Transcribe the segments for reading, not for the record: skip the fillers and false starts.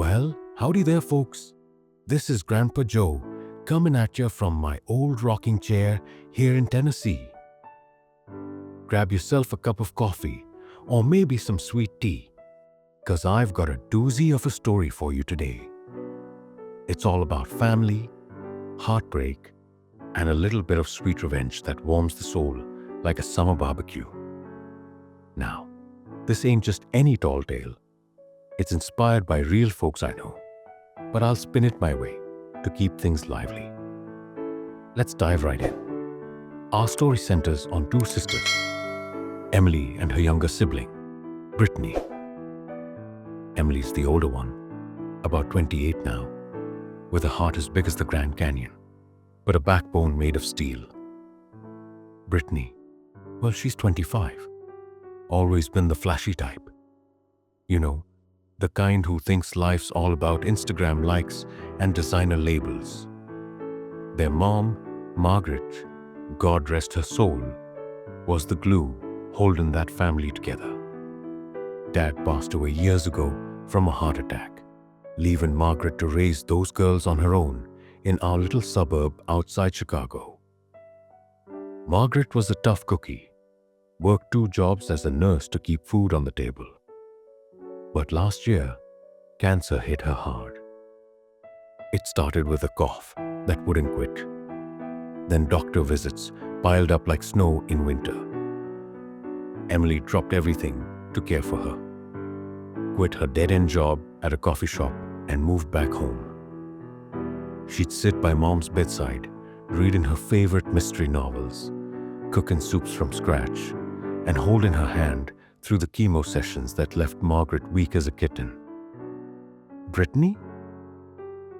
Well, howdy there, folks. This is Grandpa Joe coming at you from my old rocking chair here in Tennessee. Grab yourself a cup of coffee or maybe some sweet tea, because I've got a doozy of a story for you today. It's all about family, heartbreak, and a little bit of sweet revenge that warms the soul like a summer barbecue. Now, this ain't just any tall tale. It's inspired by real folks I know, but I'll spin it my way to keep things lively. Let's dive right in. Our story centers on two sisters, Emily and her younger sibling, Brittany. Emily's the older one, about 28 now, with a heart as big as the Grand Canyon, but a backbone made of steel. Brittany, well, she's 25. Always been the flashy type. You know, the kind who thinks life's all about Instagram likes and designer labels. Their mom, Margaret, God rest her soul, was the glue holding that family together. Dad passed away years ago from a heart attack, leaving Margaret to raise those girls on her own in our little suburb outside Chicago. Margaret was a tough cookie, worked 2 jobs as a nurse to keep food on the table. But last year, cancer hit her hard. It started with a cough that wouldn't quit. Then doctor visits piled up like snow in winter. Emily dropped everything to care for her, quit her dead-end job at a coffee shop and moved back home. She'd sit by Mom's bedside, reading her favorite mystery novels, cooking soups from scratch, and holding her hand through the chemo sessions that left Margaret weak as a kitten. Brittany?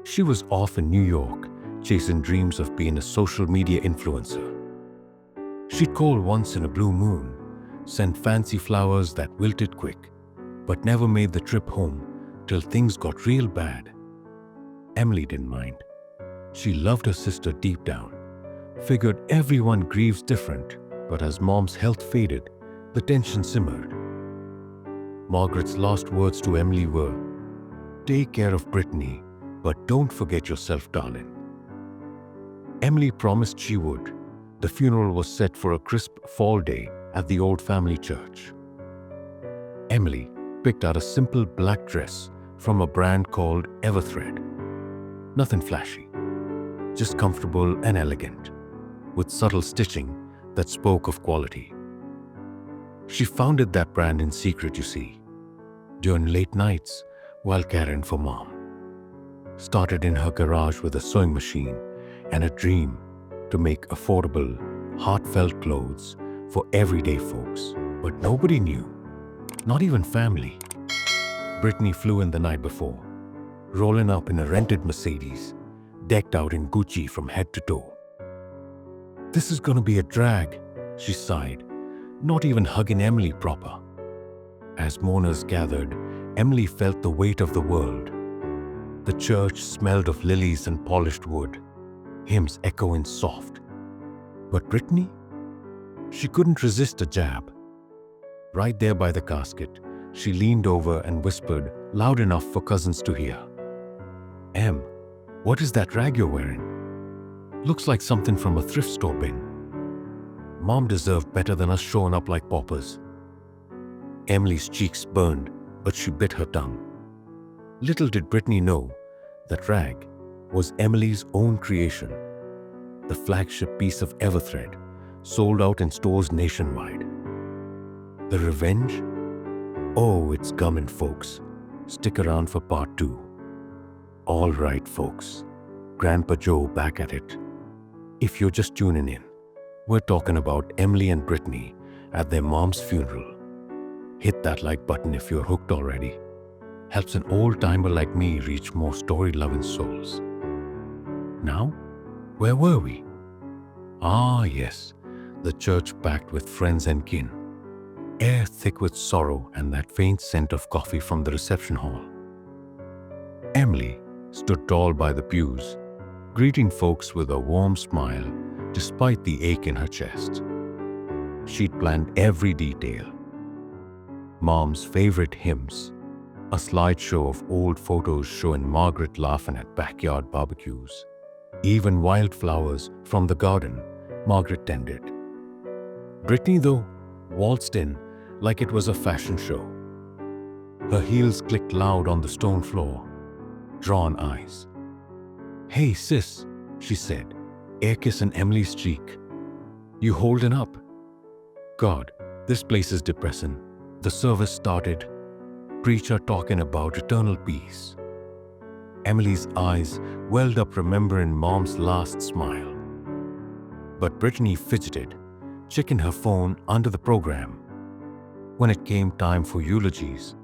She was off in New York, chasing dreams of being a social media influencer. She'd call once in a blue moon, send fancy flowers that wilted quick, but never made the trip home till things got real bad. Emily didn't mind. She loved her sister deep down, figured everyone grieves different, but as Mom's health faded, the tension simmered. Margaret's last words to Emily were, "Take care of Brittany, but don't forget yourself, darling." Emily promised she would. The funeral was set for a crisp fall day at the old family church. Emily picked out a simple black dress from a brand called Everthread. Nothing flashy, just comfortable and elegant, with subtle stitching that spoke of quality. She founded that brand in secret, you see, during late nights while caring for Mom. Started in her garage with a sewing machine and a dream to make affordable, heartfelt clothes for everyday folks. But nobody knew, not even family. Brittany flew in the night before, rolling up in a rented Mercedes, decked out in Gucci from head to toe. "This is gonna be a drag," she sighed, not even hugging Emily proper. As mourners gathered, Emily felt the weight of the world. The church smelled of lilies and polished wood, hymns echoing soft. But Brittany? She couldn't resist a jab. Right there by the casket, she leaned over and whispered loud enough for cousins to hear. "Em, what is that rag you're wearing? Looks like something from a thrift store bin. Mom deserved better than us showing up like paupers." Emily's cheeks burned, but she bit her tongue. Little did Brittany know that rag was Emily's own creation, the flagship piece of Everthread, sold out in stores nationwide. The revenge? Oh, it's coming, folks. Stick around for part 2. All right, folks. Grandpa Joe back at it. If you're just tuning in, we're talking about Emily and Brittany at their mom's funeral. Hit that like button if you're hooked already. Helps an old-timer like me reach more story-loving souls. Now, where were we? Ah, yes, the church packed with friends and kin. Air thick with sorrow and that faint scent of coffee from the reception hall. Emily stood tall by the pews, greeting folks with a warm smile despite the ache in her chest. She'd planned every detail. Mom's favorite hymns, A slideshow of old photos showing Margaret laughing at backyard barbecues. Even wildflowers from the garden Margaret tended. Brittany, though, waltzed in like it was a fashion show. Her heels clicked loud on the stone floor. Drawn eyes. "Hey, sis," she said, air kissing Emily's cheek. "You holding up?" God, this place is depressing. The service started. Preacher talking about eternal peace. Emily's eyes welled up remembering Mom's last smile. But Brittany fidgeted, checking her phone under the program. When it came time for eulogies,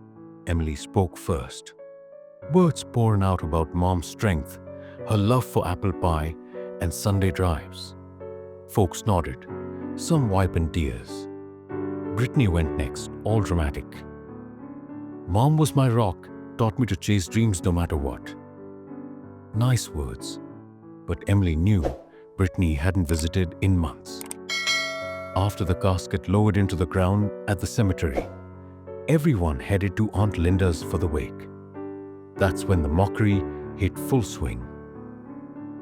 Emily spoke first. Words pouring out about Mom's strength, her love for apple pie, and Sunday drives. Folks nodded, some wiping tears. Brittany went next, all dramatic. "Mom was my rock, taught me to chase dreams no matter what." Nice words, but Emily knew Brittany hadn't visited in months. After the casket lowered into the ground at the cemetery, everyone headed to Aunt Linda's for the wake. That's when the mockery hit full swing.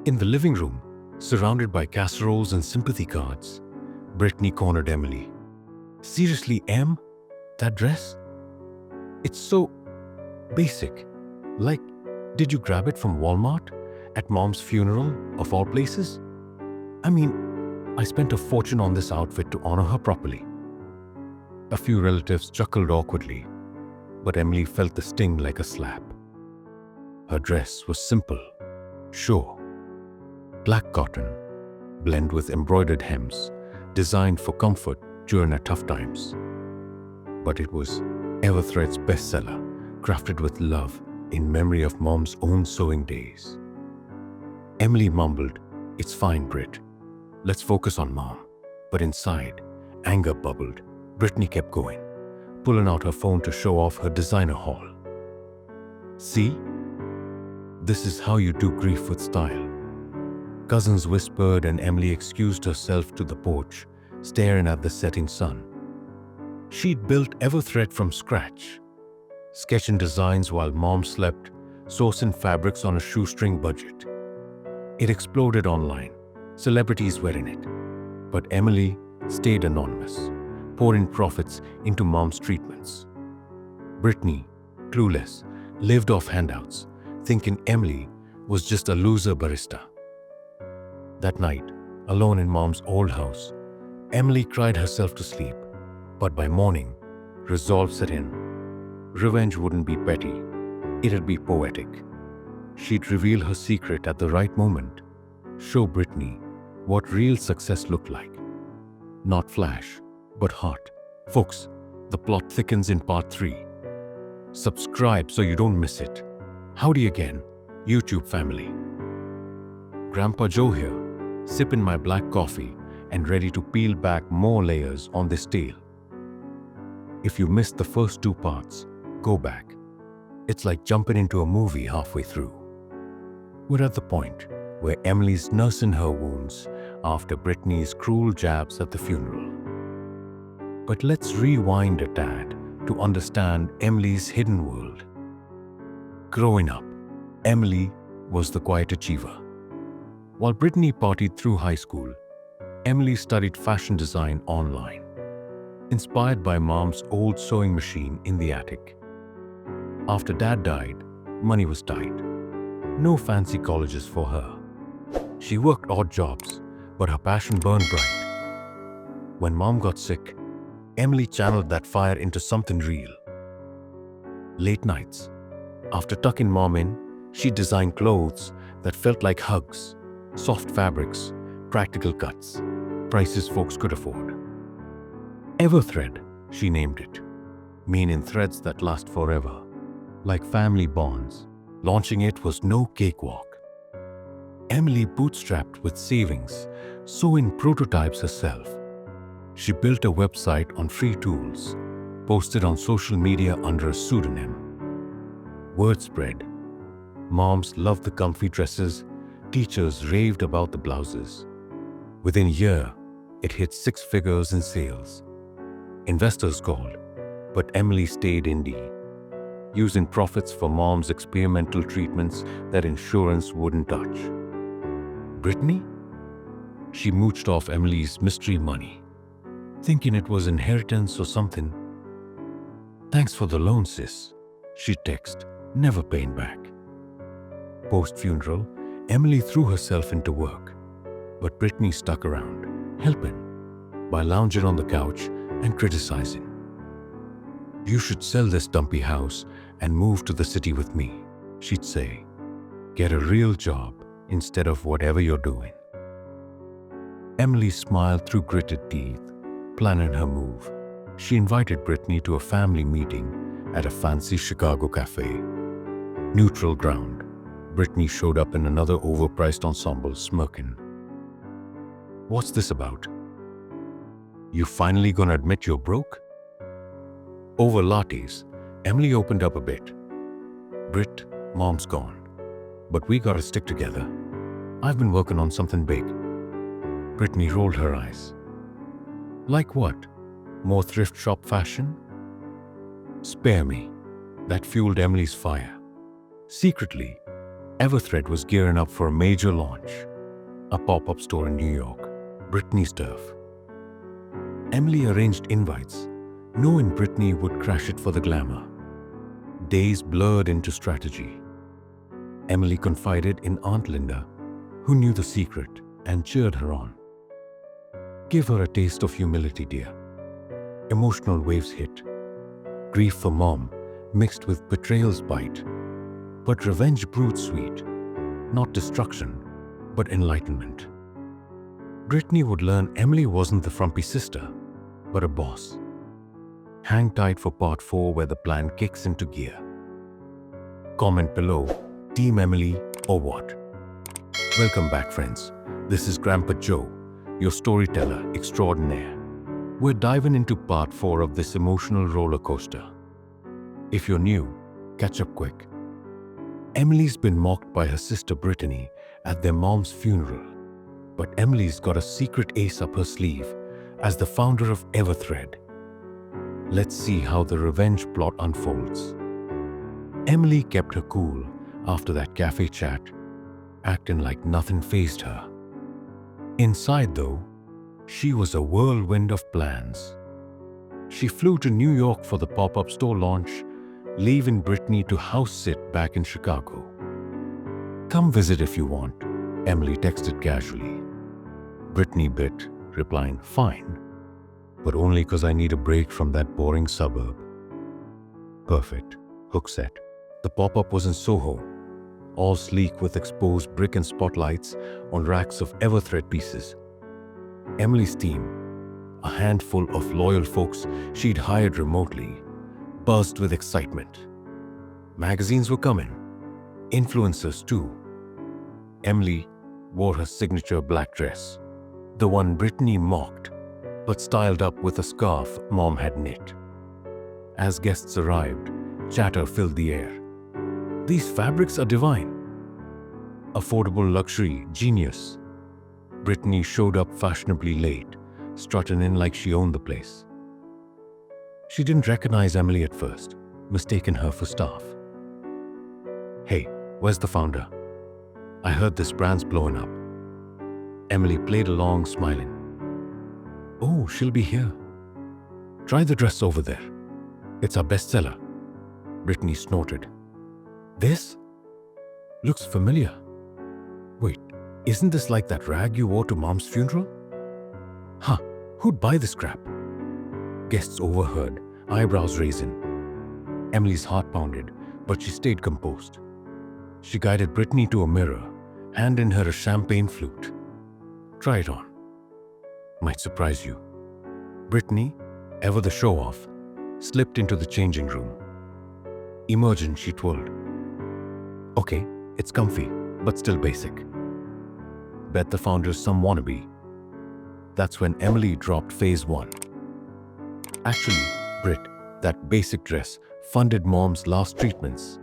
In the living room, surrounded by casseroles and sympathy cards, Brittany cornered Emily. "Seriously, Em? That dress? It's so basic. Like, did you grab it from Walmart at Mom's funeral, of all places? I mean, I spent a fortune on this outfit to honor her properly." A few relatives chuckled awkwardly, but Emily felt the sting like a slap. Her dress was simple, sure. Black cotton, blend with embroidered hems, designed for comfort during her tough times. But it was Everthread's bestseller, crafted with love in memory of Mom's own sewing days. Emily mumbled, "It's fine, Brit. Let's focus on Mom." But inside, anger bubbled. Brittany kept going, pulling out her phone to show off her designer haul. "See? This is how you do grief with style." Cousins whispered and Emily excused herself to the porch, staring at the setting sun. She'd built Everthread from scratch, sketching designs while Mom slept, sourcing fabrics on a shoestring budget. It exploded online. Celebrities were in it. But Emily stayed anonymous, pouring profits into Mom's treatments. Brittany, clueless, lived off handouts, thinking Emily was just a loser barista. That night, alone in Mom's old house, Emily cried herself to sleep. But by morning, resolve set in. Revenge wouldn't be petty, it'd be poetic. She'd reveal her secret at the right moment, show Brittany what real success looked like. Not flash, but heart. Folks, the plot thickens in part 3. Subscribe so you don't miss it. Howdy again, YouTube family. Grandpa Joe here, sipping my black coffee and ready to peel back more layers on this tale. If you missed the first 2 parts, go back. It's like jumping into a movie halfway through. We're at the point where Emily's nursing her wounds after Brittany's cruel jabs at the funeral. But let's rewind a tad to understand Emily's hidden world. Growing up, Emily was the quiet achiever. While Brittany partied through high school, Emily studied fashion design online, inspired by Mom's old sewing machine in the attic. After Dad died, money was tight. No fancy colleges for her. She worked odd jobs, but her passion burned bright. When Mom got sick, Emily channeled that fire into something real. Late nights, after tucking Mom in, she designed clothes that felt like hugs, soft fabrics, practical cuts, prices folks could afford. Everthread, she named it, meaning threads that last forever, like family bonds. Launching it was no cakewalk. Emily bootstrapped with savings, sewing prototypes herself. She built a website on free tools, posted on social media under a pseudonym. Word spread. Moms loved the comfy dresses, teachers raved about the blouses. Within a year, it hit 6 figures in sales. Investors called, but Emily stayed indie. using profits for mom's experimental treatments that insurance wouldn't touch. Brittany? She mooched off Emily's mystery money, thinking it was inheritance or something. Thanks for the loan, sis, she'd text, never paying back. Post-funeral, Emily threw herself into work, but Brittany stuck around, helping, by lounging on the couch and criticizing. You should sell this dumpy house and move to the city with me, she'd say. Get a real job instead of whatever you're doing. Emily smiled through gritted teeth, planning her move. She invited Brittany to a family meeting at a fancy Chicago cafe. Neutral ground. Brittany showed up in another overpriced ensemble, smirking. What's this about? You finally gonna admit you're broke? Over lattes, Emily opened up a bit. Britt, mom's gone, but we gotta stick together. I've been working on something big. Brittany rolled her eyes. Like what? More thrift shop fashion? Spare me. That fueled Emily's fire. Secretly, Everthread was gearing up for a major launch, a pop-up store in New York, Brittany's turf. Emily arranged invites, knowing Brittany would crash it for the glamour. Days blurred into strategy. Emily confided in Aunt Linda, who knew the secret and cheered her on. Give her a taste of humility, dear. Emotional waves hit. Grief for mom mixed with betrayal's bite. But revenge brewed sweet. Not destruction, but enlightenment. Brittany would learn Emily wasn't the frumpy sister, but a boss. Hang tight for part 4 where the plan kicks into gear. Comment below, Team Emily or what? Welcome back, friends. This is Grandpa Joe, your storyteller extraordinaire. We're diving into part 4 of this emotional roller coaster. If you're new, catch up quick. Emily's been mocked by her sister Brittany at their mom's funeral, but Emily's got a secret ace up her sleeve as the founder of Everthread. Let's see how the revenge plot unfolds. Emily kept her cool after that cafe chat, acting like nothing fazed her. Inside, though, she was a whirlwind of plans. She flew to New York for the pop-up store launch, leaving Brittany to house sit back in Chicago. Come visit if you want, Emily texted casually. Brittany bit, replying, fine, but only because I need a break from that boring suburb. Perfect, hook set. The pop-up was in Soho, all sleek with exposed brick and spotlights on racks of Everthread pieces. Emily's team, a handful of loyal folks she'd hired remotely, buzzed with excitement. Magazines were coming, influencers too. Emily wore her signature black dress, the one Brittany mocked, but styled up with a scarf mom had knit. As guests arrived, chatter filled the air. These fabrics are divine. Affordable luxury, genius. Brittany showed up fashionably late, strutting in like she owned the place. She didn't recognize Emily at first, mistaking her for staff. Hey, where's the founder? I heard this brand's blowing up. Emily played along, smiling. Oh, she'll be here. Try the dress over there. It's our bestseller. Brittany snorted. This? Looks familiar. Wait, isn't this like that rag you wore to mom's funeral? Huh, who'd buy this crap? Guests overheard, eyebrows raising. Emily's heart pounded, but she stayed composed. She guided Brittany to a mirror, handing her a champagne flute. Try it on. Might surprise you. Brittany, ever the show-off, slipped into the changing room. Emerging, she twirled. Okay, it's comfy, but still basic. Bet the founder's some wannabe. That's when Emily dropped phase 1. Actually, Britt, that basic dress funded mom's last treatments.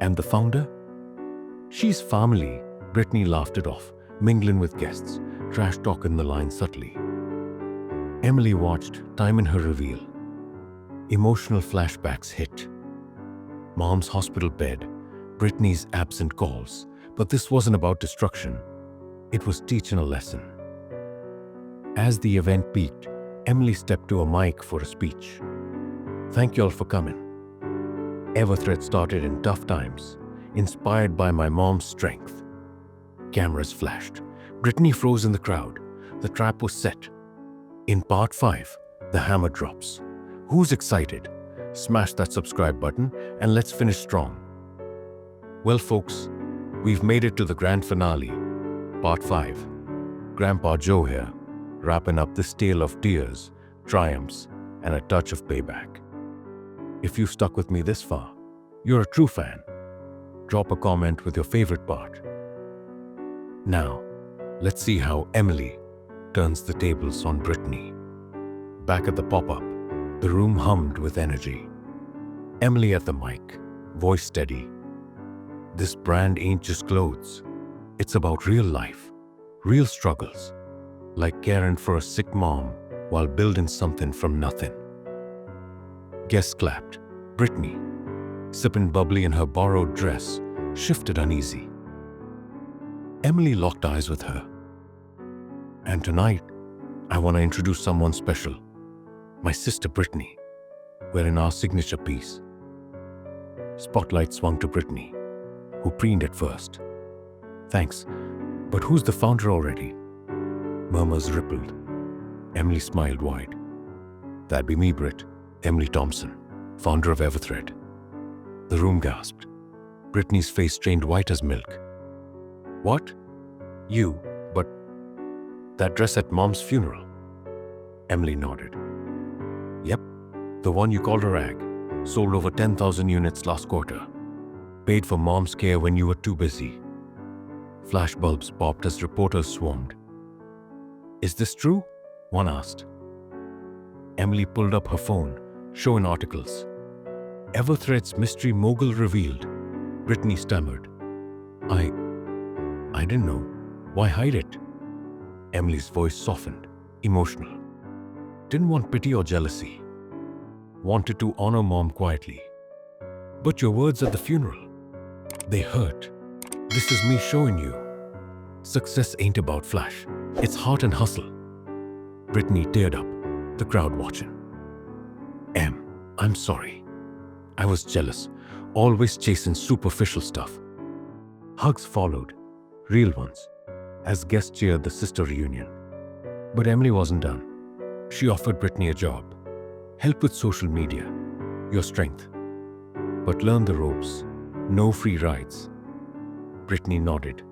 And the founder? She's family. Brittany laughed it off, mingling with guests, trash talking the line subtly. Emily watched, timing her reveal. Emotional flashbacks hit. Mom's hospital bed, Brittany's absent calls. But this wasn't about destruction. It was teaching a lesson. As the event peaked, Emily stepped to a mic for a speech. Thank you all for coming. Everthread started in tough times, inspired by my mom's strength. Cameras flashed. Brittany froze in the crowd. The trap was set. In part 5, the hammer drops. Who's excited? Smash that subscribe button and let's finish strong. Well, folks, we've made it to the grand finale, part 5. Grandpa Joe here, wrapping up this tale of tears, triumphs, and a touch of payback. If you've stuck with me this far, you're a true fan. Drop a comment with your favorite part. Now, let's see how Emily turns the tables on Brittany. Back at the pop-up, the room hummed with energy. Emily at the mic, voice steady. This brand ain't just clothes. It's about real life, real struggles, like caring for a sick mom while building something from nothing. Guests clapped. Brittany, sipping bubbly in her borrowed dress, shifted uneasy. Emily locked eyes with her. And tonight, I want to introduce someone special. My sister Brittany, wearing our signature piece. Spotlight swung to Brittany, who preened at first. Thanks, but who's the founder already? Murmurs rippled. Emily smiled wide. That'd be me, Britt. Emily Thompson, founder of Everthread. The room gasped. Brittany's face strained white as milk. What? You, but that dress at Mom's funeral? Emily nodded. Yep, the one you called a rag. Sold over 10,000 units last quarter. Paid for Mom's care when you were too busy. Flashbulbs popped as reporters swarmed. Is this true? One asked. Emily pulled up her phone, showing articles. Everthread's mystery mogul revealed. Brittany stammered. I didn't know. Why hide it? Emily's voice softened, emotional. Didn't want pity or jealousy. Wanted to honor Mom quietly. But your words at the funeral, they hurt. This is me showing you. Success ain't about flash. It's heart and hustle. Brittany teared up, the crowd watching. I'm sorry. I was jealous, always chasing superficial stuff. Hugs followed, real ones, as guests cheered the sister reunion. But Emily wasn't done. She offered Brittany a job. Help with social media, your strength. But learn the ropes, no free rides. Brittany nodded,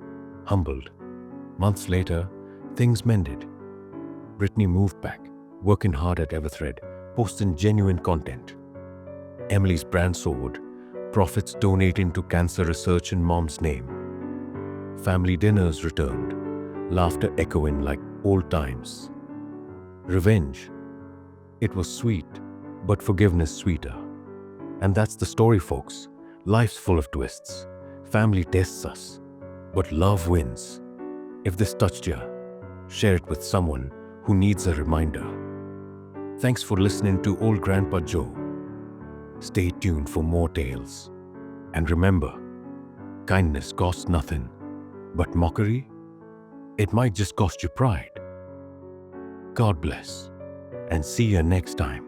humbled. Months later, things mended. Brittany moved back, working hard at Everthread, posting genuine content. Emily's brand soared, profits donating to cancer research in Mom's name. Family dinners returned, laughter echoing like old times. Revenge. It was sweet, but forgiveness sweeter. And that's the story, folks. Life's full of twists. Family tests us, but love wins. If this touched you, share it with someone who needs a reminder. Thanks for listening to Old Grandpa Joe. Stay tuned for more tales. And remember, kindness costs nothing, but mockery, it might just cost you pride. God bless, and see you next time.